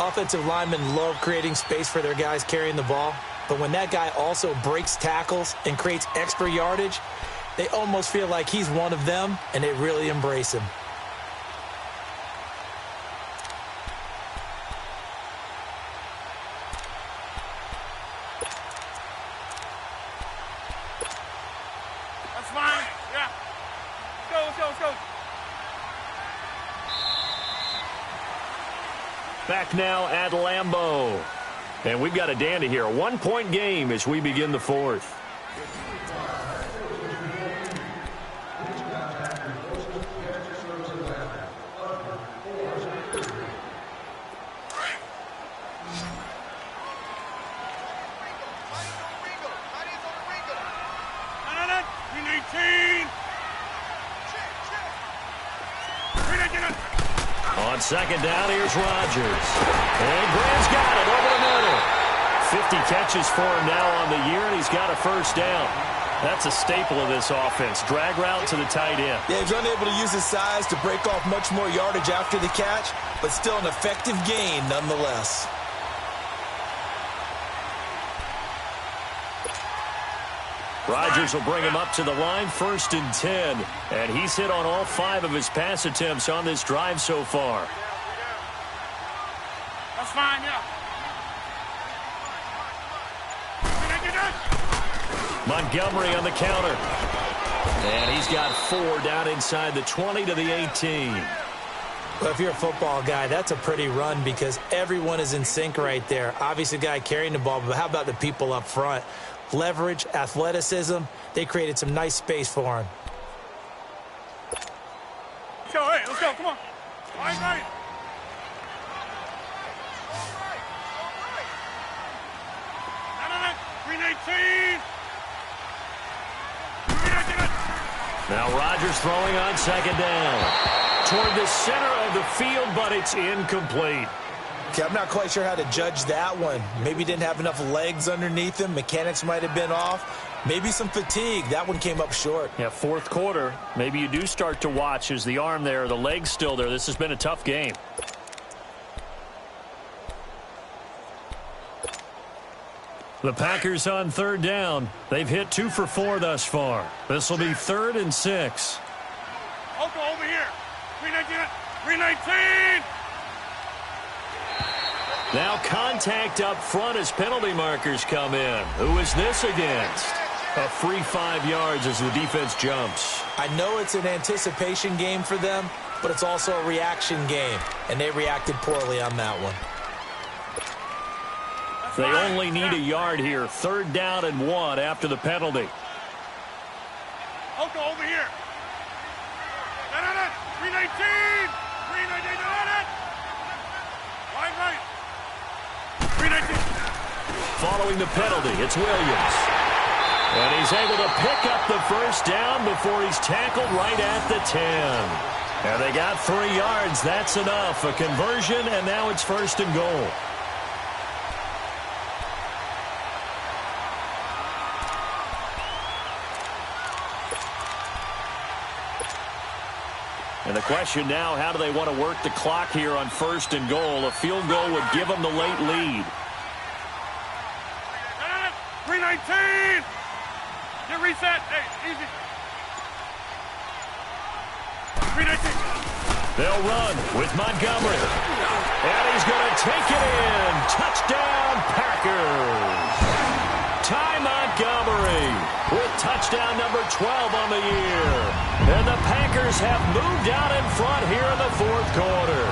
Offensive linemen love creating space for their guys carrying the ball. But when that guy also breaks tackles and creates extra yardage, they almost feel like he's one of them, and they really embrace him. That's fine. Yeah. Let's go. Back now at Lambeau. And we've got a dandy here. A 1-point game as we begin the fourth. On second down, here's Rodgers. And Graham's got it over the middle. 50 catches for him now on the year, and he's got a first down. That's a staple of this offense. Drag route to the tight end. Yeah, he's unable to use his size to break off much more yardage after the catch, but still an effective gain nonetheless. Rodgers will bring him up to the line, 1st and 10. And he's hit on all 5 of his pass attempts on this drive so far. That's fine, yeah. Montgomery on the counter. And he's got 4 down inside the 20 to the 18. Well, if you're a football guy, that's a pretty run because everyone is in sync right there. Obviously, the guy carrying the ball, but how about the people up front? Leverage, athleticism, they created some nice space for him. Hey, let's go, come on. Right. 319. Now Rodgers throwing on second down. Toward the center of the field, but it's incomplete. Okay, I'm not quite sure how to judge that one. Maybe didn't have enough legs underneath him. Mechanics might have been off. Maybe some fatigue. That one came up short. Yeah, 4th quarter. Maybe you do start to watch as the arm there, the leg's still there. This has been a tough game. The Packers on 3rd down. They've hit 2 for 4 thus far. This will be 3rd and 6. Oko over here. 319. Now contact up front as penalty markers come in. Who is this against? A free 5 yards as the defense jumps. I know it's an anticipation game for them, but it's also a reaction game, and they reacted poorly on that one. They only need a yard here. 3rd down and 1 after the penalty. Oko over here. 319. 319. Right. 319. Following the penalty, it's Williams. And he's able to pick up the first down before he's tackled right at the 10. And they got 3 yards. That's enough. A conversion, and now it's 1st and goal. And the question now, how do they want to work the clock here on 1st and goal? A field goal would give them the late lead. 319. Get reset. Hey, easy. 319. They'll run with Montgomery. And he's going to take it in. Touchdown, Packers. Ty Montgomery with touchdown number 12 on the year. And the Packers have moved out in front here in the 4th quarter.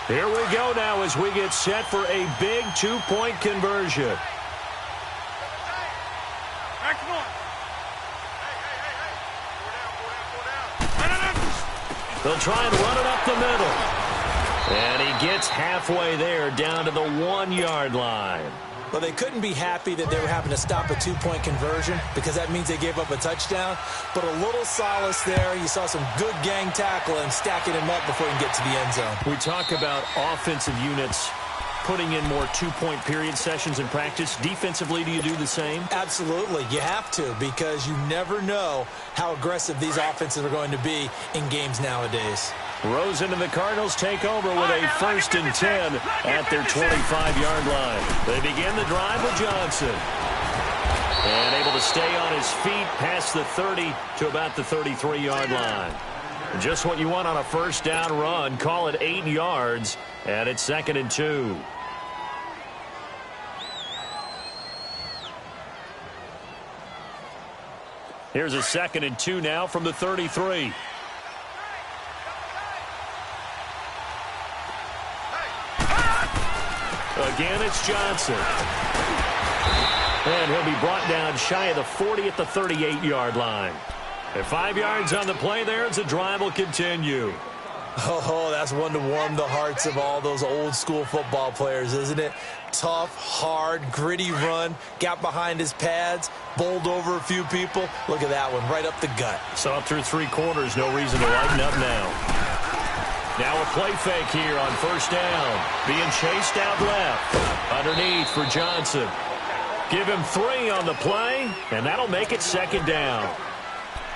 Here we go now as we get set for a big 2-point conversion. They'll try and run it up the middle. And he gets halfway there down to the 1-yard line. Well, they couldn't be happy that they were having to stop a 2-point conversion because that means they gave up a touchdown. But a little solace there. You saw some good gang tackling, stacking him up before he can get to the end zone. We talk about offensive units putting in more two-point period sessions in practice. Defensively, do you do the same? Absolutely. You have to, because you never know how aggressive these offenses are going to be in games nowadays. Rosen and the Cardinals take over with a 1st and 10 at their 25-yard line. They begin the drive with Johnson. And able to stay on his feet past the 30 to about the 33-yard line. Just what you want on a first down run. Call it 8 yards, and it's 2nd and 2. Here's a 2nd and 2 now from the 33. Again, it's Johnson. And he'll be brought down shy of the 40 at the 38-yard line. And 5 yards on the play there as the drive will continue. Oh, that's one to warm the hearts of all those old-school football players, isn't it? Tough, hard, gritty run, got behind his pads, bowled over a few people. Look at that one, right up the gut. Saw through 3 quarters, no reason to lighten up now. Now a play fake here on first down. Being chased out left. Underneath for Johnson. Give him 3 on the play, and that'll make it 2nd down.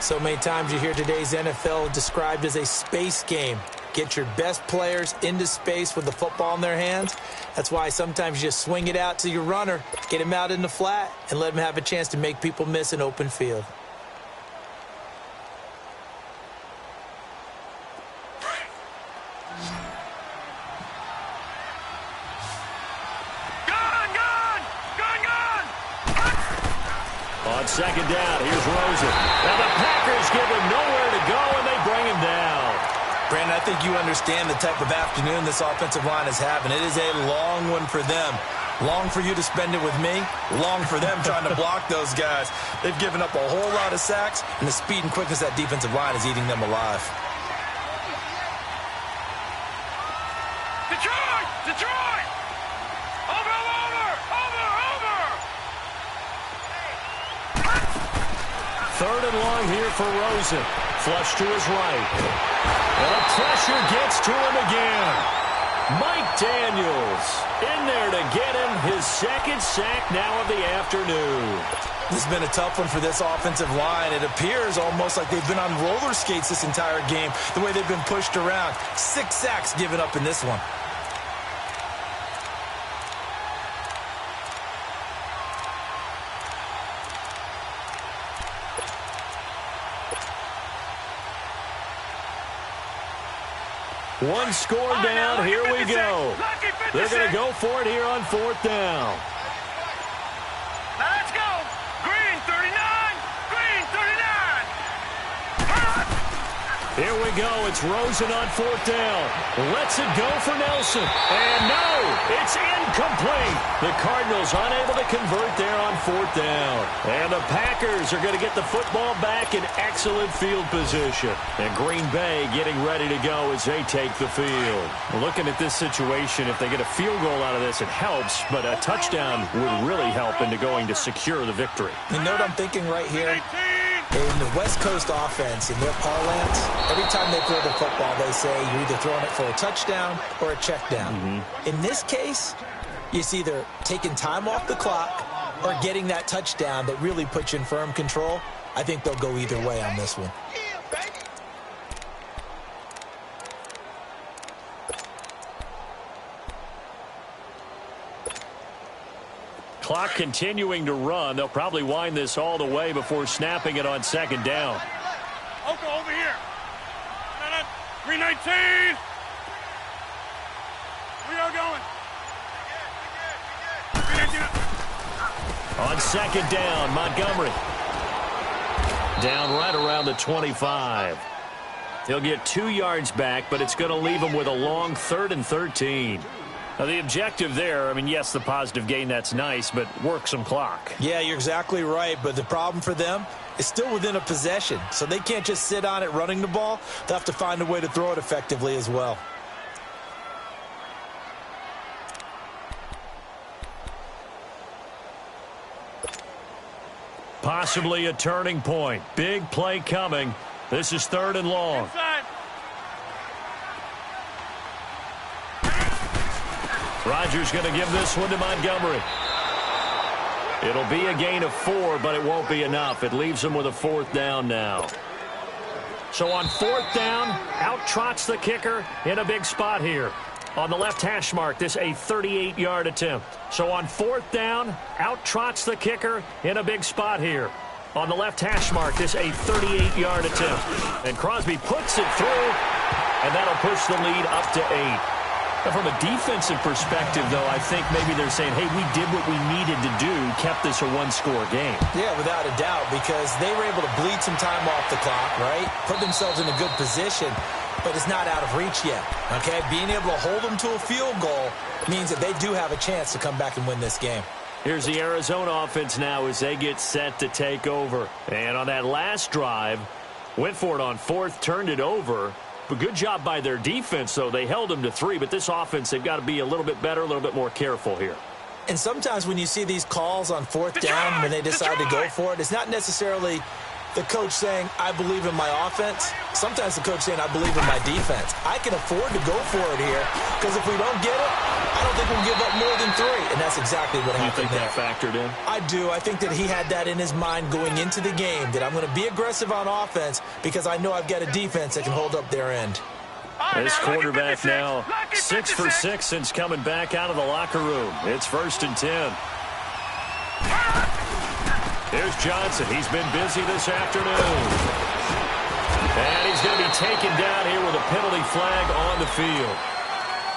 So many times you hear today's NFL described as a space game. Get your best players into space with the football in their hands. That's why sometimes you just swing it out to your runner, get him out in the flat, and let him have a chance to make people miss an open field. On 2nd down, here's Rosen. Now the Packers give him nowhere to go, and they bring him down. Brandon, I think you understand the type of afternoon this offensive line is having. It is a long one for them. Long for you to spend it with me. Long for them trying to block those guys. They've given up a whole lot of sacks, and the speed and quickness of that defensive line is eating them alive. Detroit! Detroit! Over! 3rd and long here for Rosen. Flush to his right. And the pressure gets to him again. Mike Daniels in there to get him his 2nd sack now of the afternoon. This has been a tough one for this offensive line. It appears almost like they've been on roller skates this entire game, the way they've been pushed around. 6 sacks given up in this one. One score down, here we go. They're going to go for it here on 4th down. Now let's go. Green 39. Green 39. Here we go. It's Rosen on 4th down. Lets it go for Nelson. And no, it's incomplete. The Cardinals unable to convert there on 4th down. And the Packers are going to get the football back in excellent field position. And Green Bay getting ready to go as they take the field. Looking at this situation, if they get a field goal out of this, it helps. But a touchdown would really help into going to secure the victory. You know what I'm thinking right here? In the West Coast offense, in their parlance, every time they throw the football, they say you're either throwing it for a touchdown or a check down. In this case, it's either taking time off the clock or getting that touchdown that really puts you in firm control. I think they'll go either way on this one. Clock continuing to run. They'll probably wind this all the way before snapping it on 2nd down. Oko, over here. 319. We are going. On 2nd down, Montgomery. Down right around the 25. He'll get 2 yards back, but it's going to leave him with a long 3rd and 13. Now, the objective there, I mean, yes, the positive gain, that's nice, but work some clock. Yeah, you're exactly right, but the problem for them is still within a possession, so they can't just sit on it running the ball. They'll have to find a way to throw it effectively as well. Possibly a turning point. Big play coming. This is 3rd and long. Inside. Rodgers going to give this one to Montgomery. It'll be a gain of 4, but it won't be enough. It leaves them with a 4th down now. So on 4th down, out trots the kicker in a big spot here. On the left hash mark, this a 38-yard attempt. So on 4th down, out trots the kicker in a big spot here. On the left hash mark, this a 38-yard attempt. And Crosby puts it through, and that'll push the lead up to 8. Now, from a defensive perspective, though, I think maybe they're saying, hey, we did what we needed to do, kept this a one-score game. Yeah, without a doubt, because they were able to bleed some time off the clock, right? Put themselves in a good position, but it's not out of reach yet, okay? Being able to hold them to a field goal means that they do have a chance to come back and win this game. Here's the Arizona offense now as they get set to take over. And on that last drive, went for it on 4th, turned it over. But good job by their defense, though. They held them to 3, but this offense, they've got to be a little bit better, a little bit more careful here. And sometimes when you see these calls on 4th down, when they decide to go for it, it's not necessarily the coach saying, I believe in my offense. Sometimes the coach saying, I believe in my defense. I can afford to go for it here, because if we don't get it, I don't think we'll give up more than 3. And that's exactly what happened there. You think that factored in? I do. I think that he had that in his mind going into the game, that I'm going to be aggressive on offense because I know I've got a defense that can hold up their end. This quarterback now 6 for 6 since coming back out of the locker room. It's 1st and 10. Here's Johnson. He's been busy this afternoon. And he's going to be taken down here with a penalty flag on the field.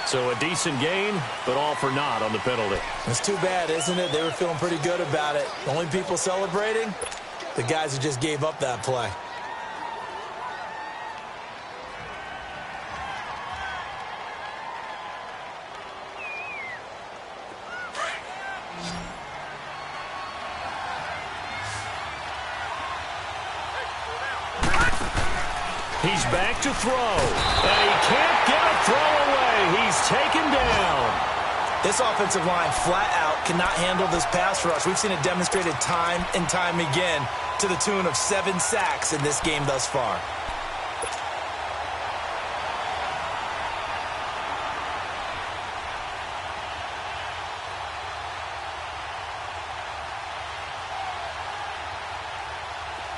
So a decent gain, but all for naught on the penalty. It's too bad, isn't it? They were feeling pretty good about it. The only people celebrating, the guys who just gave up that play. He's back to throw, and he can't get a throw away. He's taken down. This offensive line flat out cannot handle this pass rush. We've seen it demonstrated time and time again to the tune of 7 sacks in this game thus far.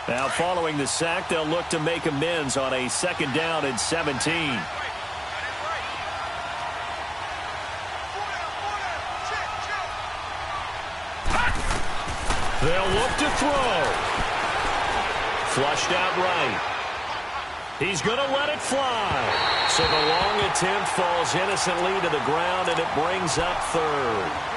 Now, following the sack, they'll look to make amends on a 2nd down and 17. They'll look to throw. Flushed out right. He's going to let it fly. So the long attempt falls innocently to the ground, and it brings up 3rd.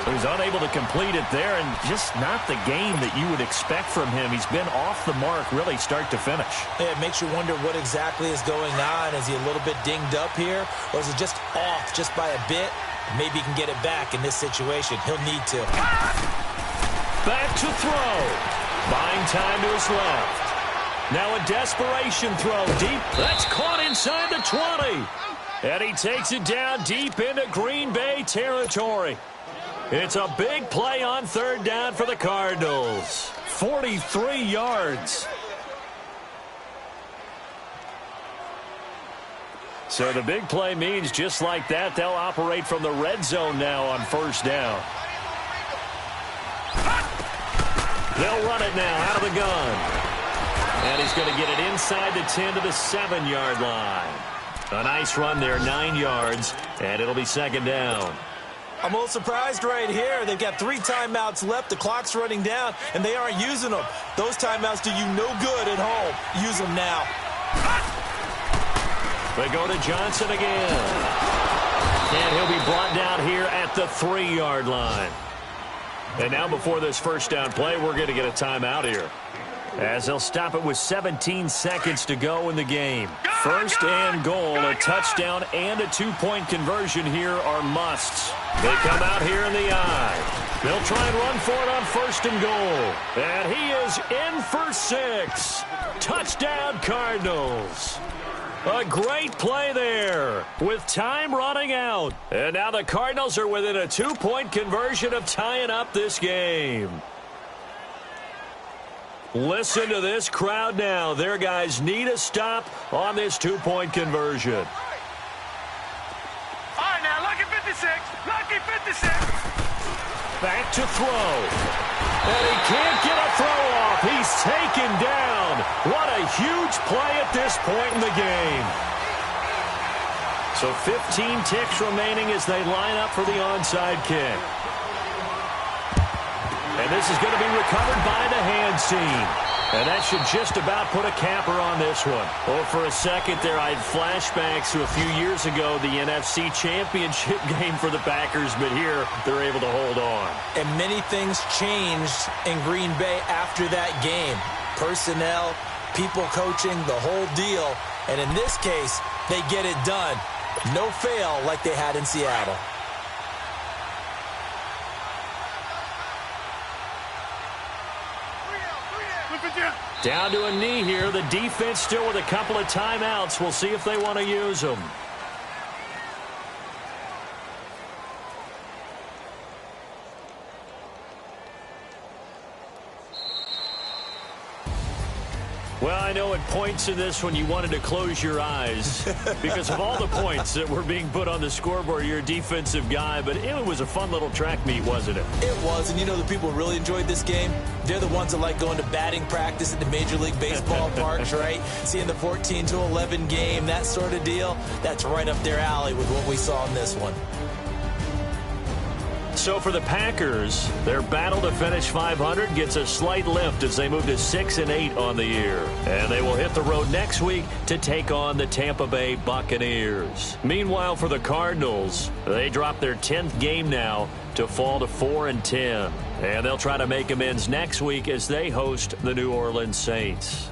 He's unable to complete it there, and just not the game that you would expect from him. He's been off the mark really start to finish. Yeah, it makes you wonder what exactly is going on. Is he a little bit dinged up here, or is it just off just by a bit? Maybe he can get it back in this situation. He'll need to. Back to throw. Buying time to his left. Now a desperation throw deep. That's caught inside the 20. And he takes it down deep into Green Bay territory. It's a big play on 3rd down for the Cardinals. 43 yards. So the big play means just like that, they'll operate from the red zone now on 1st down. They'll run it now out of the gun. And he's going to get it inside the 10 to the 7-yard line. A nice run there, 9 yards, and it'll be 2nd down. I'm a little surprised right here. They've got 3 timeouts left. The clock's running down, and they aren't using them. Those timeouts do you no good at home. Use them now. They go to Johnson again. And he'll be brought down here at the 3-yard line. And now before this 1st down play, we're going to get a timeout here, as they'll stop it with 17 seconds to go in the game. 1st and goal, a touchdown and a 2-point conversion here are musts. They come out here in the eye. They'll try and run for it on 1st and goal. And he is in for 6. Touchdown Cardinals. A great play there with time running out. And now the Cardinals are within a 2-point conversion of tying up this game. Listen to this crowd now. Their guys need a stop on this 2-point conversion. All right, now, lucky 56. Lucky back to throw. And he can't get a throw off. He's taken down. What a huge play at this point in the game. So 15 ticks remaining as they line up for the onside kick. And this is going to be recovered by the hands team. And that should just about put a capper on this one. Oh, for a second there, I had flashbacks to a few years ago, the NFC Championship game for the Packers, but here they're able to hold on. And many things changed in Green Bay after that game. Personnel, people coaching, the whole deal. And in this case, they get it done. No fail like they had in Seattle. Down to a knee here. The defense still with a couple of timeouts. We'll see if they want to use them. Well, I know at points in this one you wanted to close your eyes because of all the points that were being put on the scoreboard. You're a defensive guy, but it was a fun little track meet, wasn't it? It was, and you know the people who really enjoyed this game? They're the ones that like going to batting practice at the Major League Baseball parks, right? Seeing the 14-11 game, that sort of deal. That's right up their alley with what we saw in this one. So for the Packers, their battle to finish 500 gets a slight lift as they move to 6-8 on the year. And they will hit the road next week to take on the Tampa Bay Buccaneers. Meanwhile, for the Cardinals, they drop their 10th game now to fall to 4-10. And they'll try to make amends next week as they host the New Orleans Saints.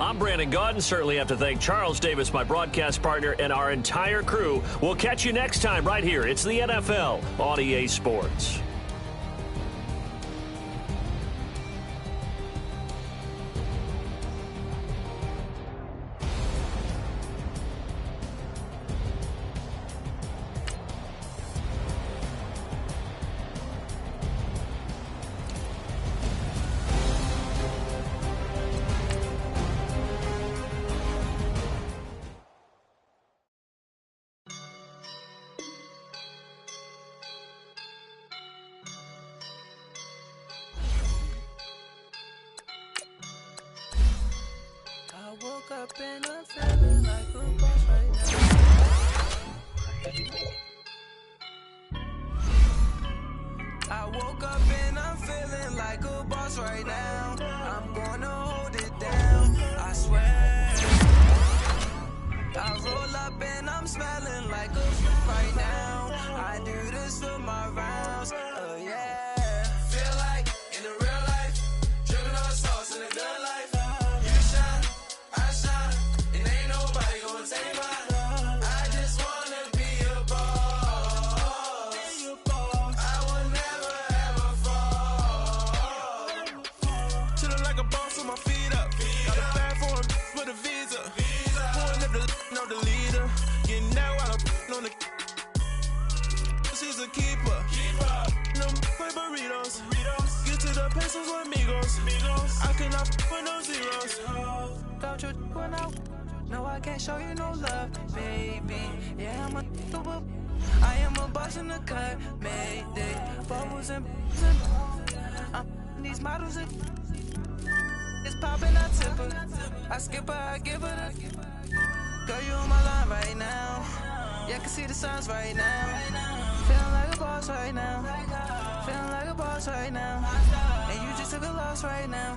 I'm Brandon Gaudin. Certainly have to thank Charles Davis, my broadcast partner, and our entire crew. We'll catch you next time right here. It's the NFL on EA Sports. Woke up and I'm feeling like a boss right now. I woke up and I'm feeling like a boss right now. I'm gonna hold it down, I swear. I roll up and I'm smelling like a right now. I do this for my rounds, oh yeah. Feel like in the real life, dripping on sauce in the good life. Pesos or amigos. I cannot put no zeros. Don't you run out? No, I can't show you no love, baby. Yeah, I am a boss in the cut, mayday. Bubbles and these models are it's popping, I tip her. I skip her, I give her the girl, you on my line right now. Yeah, I can see the signs right now. Feeling like a boss right now. Feeling like a boss right now. And you just took a loss right now.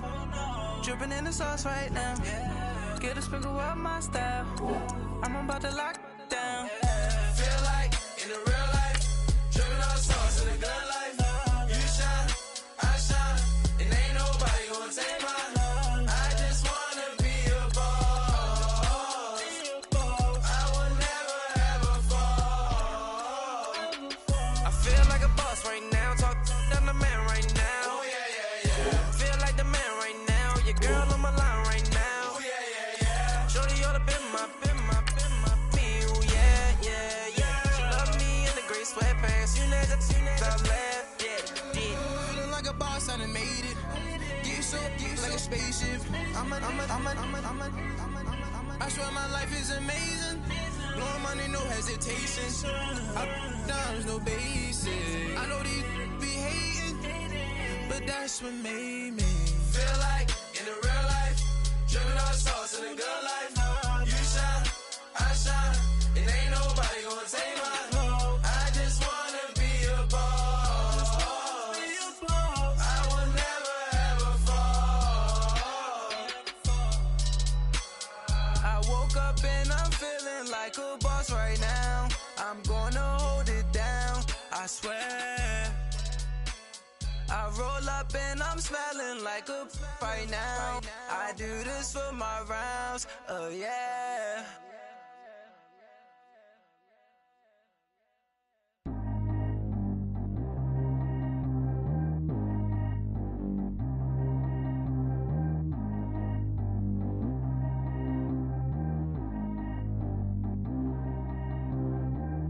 Dripping in the sauce right now. Get a sprinkle up my style. I'm about to lock down. Feel like in the real life, dripping on sauce in the good life. You shine, I shine, and ain't nobody gonna take mine. I just wanna be a boss. I will never ever fall. I feel like a boss right now. Talk to the man right now. Oh yeah, yeah, yeah. Feel like the man right now. Your girl on my line right now. Oh yeah, yeah, yeah. Shorty ought to be my me. Oh yeah, yeah, yeah. She love me in the gray sweatpants. You never left. Yeah. Feeling like a boss, I done made it. Get so like a spaceship. I swear my life is amazing. Blowing money, no hesitation. dimes, no basic. I know these be hating, but that's what made me feel like in the real life, dripping all sauce in the good life. You shine, I shine, and ain't nobody gonna take my home. I just wanna be a boss. I will never ever fall. I woke up and I'm feeling like a boss right now. I'm gonna hold it down, I swear. I roll up and I'm smelling like a right now. I do this for my rounds, oh yeah.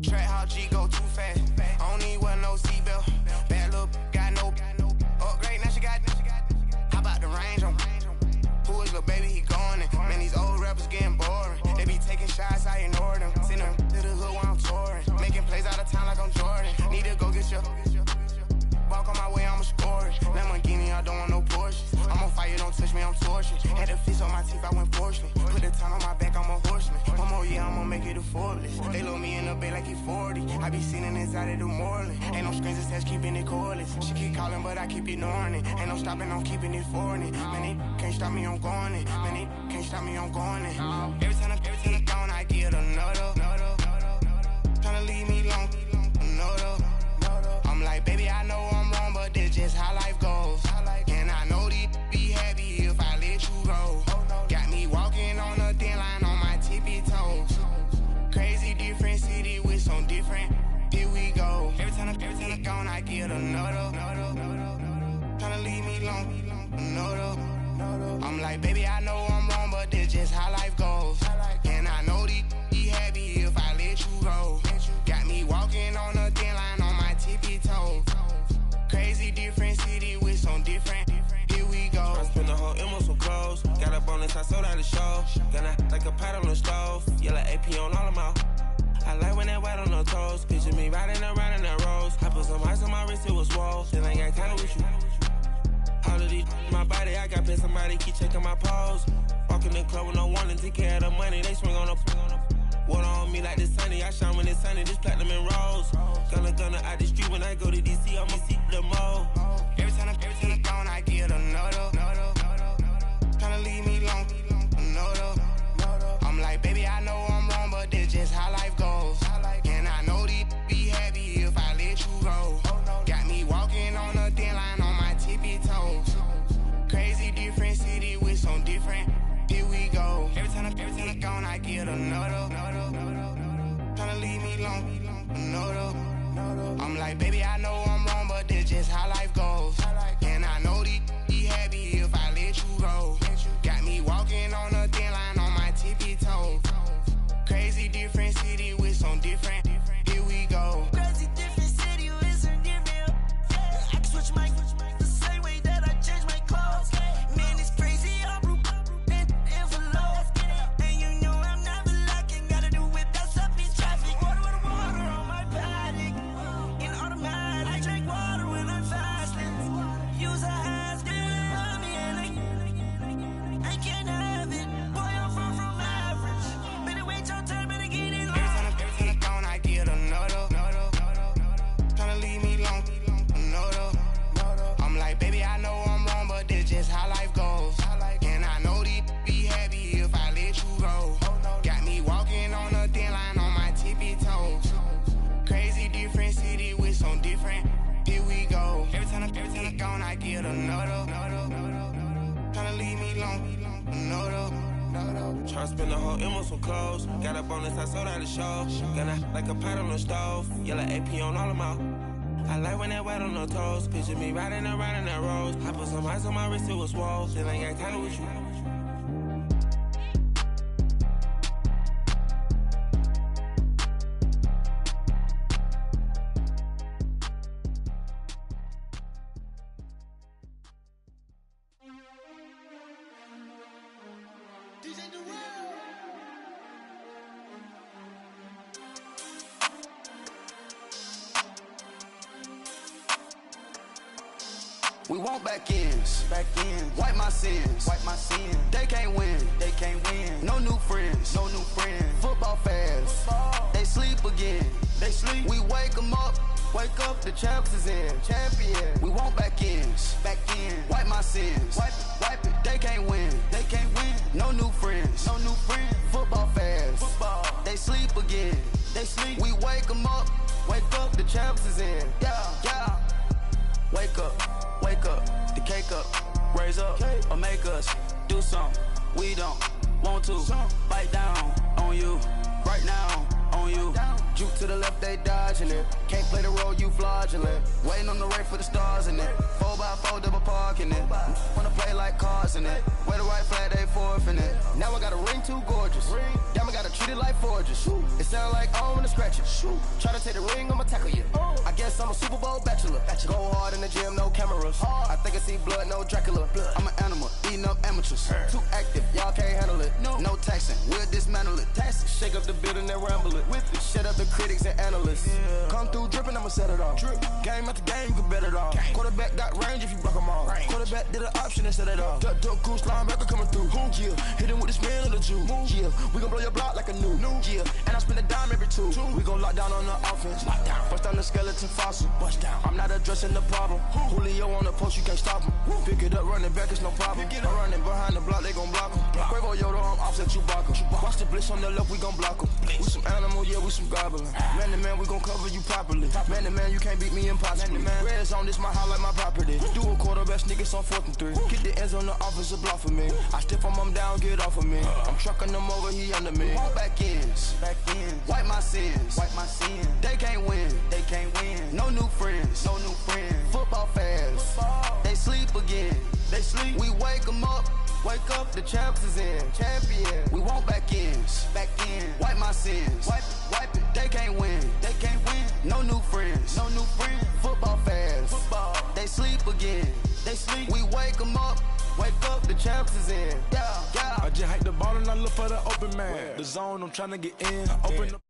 Track how G go too fast. I don't need wear no seatbelt. Bad little got no upgrade. Now she got. How about the range on? Who is little baby? He going in. Man, these old rappers getting boring. They be taking shots, I ignore them. Send them to the hood while I'm touring. Making plays out of town like I'm Jordan. Need to go get your. Walk on my way, I'ma score it. Lamborghini, I don't want no Porsche. I'm on fire, don't touch me, I'm torching. Had the fish on my teeth, I went porcelain. Put the time on my back, I'm a horseman. One more year, I'ma make it a Forbes. They load me in the bay like he 40. I be seen inside of the Moreland. Ain't no strings attached, keeping it cordless. She keep calling, but I keep ignoring it. Ain't no stopping, I'm keeping it foreign. Man, they can't stop me, I'm going it. Man, they can't stop me, I'm going it. Every time I gone, I get another. Tryna leave me alone, another. I'm like, baby, I know I'm wrong, but that's just how life goes. And I know these be happy if I let you go. Got me walking on a thin line on my tippy toes. Crazy different city with some different. Here we go. Every time I gone, I get another. Tryna leave me alone, another. I'm like, baby, I know I'm wrong, but that's just how life goes. And I know these be happy if I let you go. Got me walking on a thin line on my tippy toes. Crazy different city with some different. Here we go. I spent the whole M on some clothes. Got up on this, I sold out the show. Gonna like a pot on the stove. Yellow AP on all of my. I like when that white on the toes. Picture me riding around in that rose. I put some ice on my wrist, it was swole. Then I got kinda with you. All of these my body, I got paid somebody keep checking my pose. Walking the club with no warning, take care of the money. They swing on the. Water on me like the sunny, I shine when it's sunny, this platinum and rose. Gonna out the street when I go to DC, I'ma see the mode. Every time I gone, I get another. Tryna leave me alone, another. I'm like, baby, I know I'm wrong, but that's just how life goes. And I know these be happy if I let you go. Got me walking on a thin line on my tippy toes. Crazy different city with some different. Here we go. Every time I gone, I get another. Tryna leave me alone, another. I'm like, baby, I know I'm wrong, but that's just how life goes. And I know these be happy if I let you go. Got me walking on a thin line on my tippy toes. Crazy different city with some different. Here we go. Crazy different city with some different. I can switch my the same way that I change my clothes. Man, it's crazy, I'm envelope. And you know I'm never lacking. Gotta do it, that's up in traffic. Water on my paddock. In automatic, I drink water when I'm fasting. Use a has on me and I can't have it. Boy, I'm far from average. Better wait your turn, better get in line. Every time I gone, I get another. Tryna leave me alone, another. I'm like, baby, I know I'm wrong, but that's just how life goes. And I know these be happy if I let you go. Got me walking on a thin line on my tippy toes. Crazy different city with some different. Here we go. Every time I gone, I get another. Tryna leave me alone, another. Tryna spend the whole M on some clothes. Got up on this, I sold out the show. Gonna like a pot on the stove. Yellow AP on all of my. I like when that white on the toes. Picture me riding around in that rose. I put some ice on my wrist, it was swole. Then I got kinda with you. We want back ends. Wipe my sins. They can't win. No new friends. Football fans. They sleep again. We wake them up. Wake up, the champs is in. We want back ends. Wipe my sins. Wipe it. They can't win. No new friends. Football fans. They sleep again. We wake them up. Wake up, the champs is in. Yeah. Wake up, the cake up, raise up, or make us do something we don't want to. Bite down on you, right now on you. Juke to the left, they dodging it. Can't play the role, you fraudulent. Waiting on the right for the stars in it. 4x4 double parking it. Wanna play like cars in it. Wear the white flag, they forfeiting it. Now I got a ring too gorgeous. Damn, I gotta treat it like forges. It sound like I wanna scratch it. Try to take the ring, I'ma tackle you. I guess I'm a Super Bowl bachelor. Go hard in the gym, no cameras. I think I see blood, no Dracula. I'm an animal, eating up amateurs. Too active, y'all can't handle it. No taxing, we'll dismantle it. Shake up the building and ramble it. Shut up the critics and analysts. Come through dripping, I'ma set it off. Game after game, you can bet it off. Quarterback got range if you block them all. Quarterback did an option and set it off. Duck goose linebacker coming through. Yeah, hit him with the spin of the Jew. Yeah, we gon' blow your block like a new. Yeah, and I spend a dime every two. We gon' lock down on the offense. Bust down the skeleton fossil. I'm not addressing the problem. Julio on the post, you can't stop him. Pick it up, running back, it's no problem. I'm running behind the block, they gon' block him. Quavo Yoda, I'm offset Chewbacca. Watch the blitz on the left, we gon' block him. We some animal, yeah, we some goblin. Man to man, we gon' cover you properly. Man to man, you can't beat me impossibly. Red zone, this my house like my property. Do a quarterback, niggas on 4th and 3. Get the ends on the offensive block for me. I stiff him down, get off of me. I'm trucking them over, he under me. Want back ends. Wipe my sins. They can't win. No new friends. Football fans. They sleep again. We wake them up. Wake up, the champs is in. We want back ends. Wipe my sins. Wipe it. They can't win. No new friends. Football fans. They sleep again. We wake them up. Wake up, the champs is in. Yeah. I just hike the ball and I look for the open man. The zone, I'm trying to get in. Open up.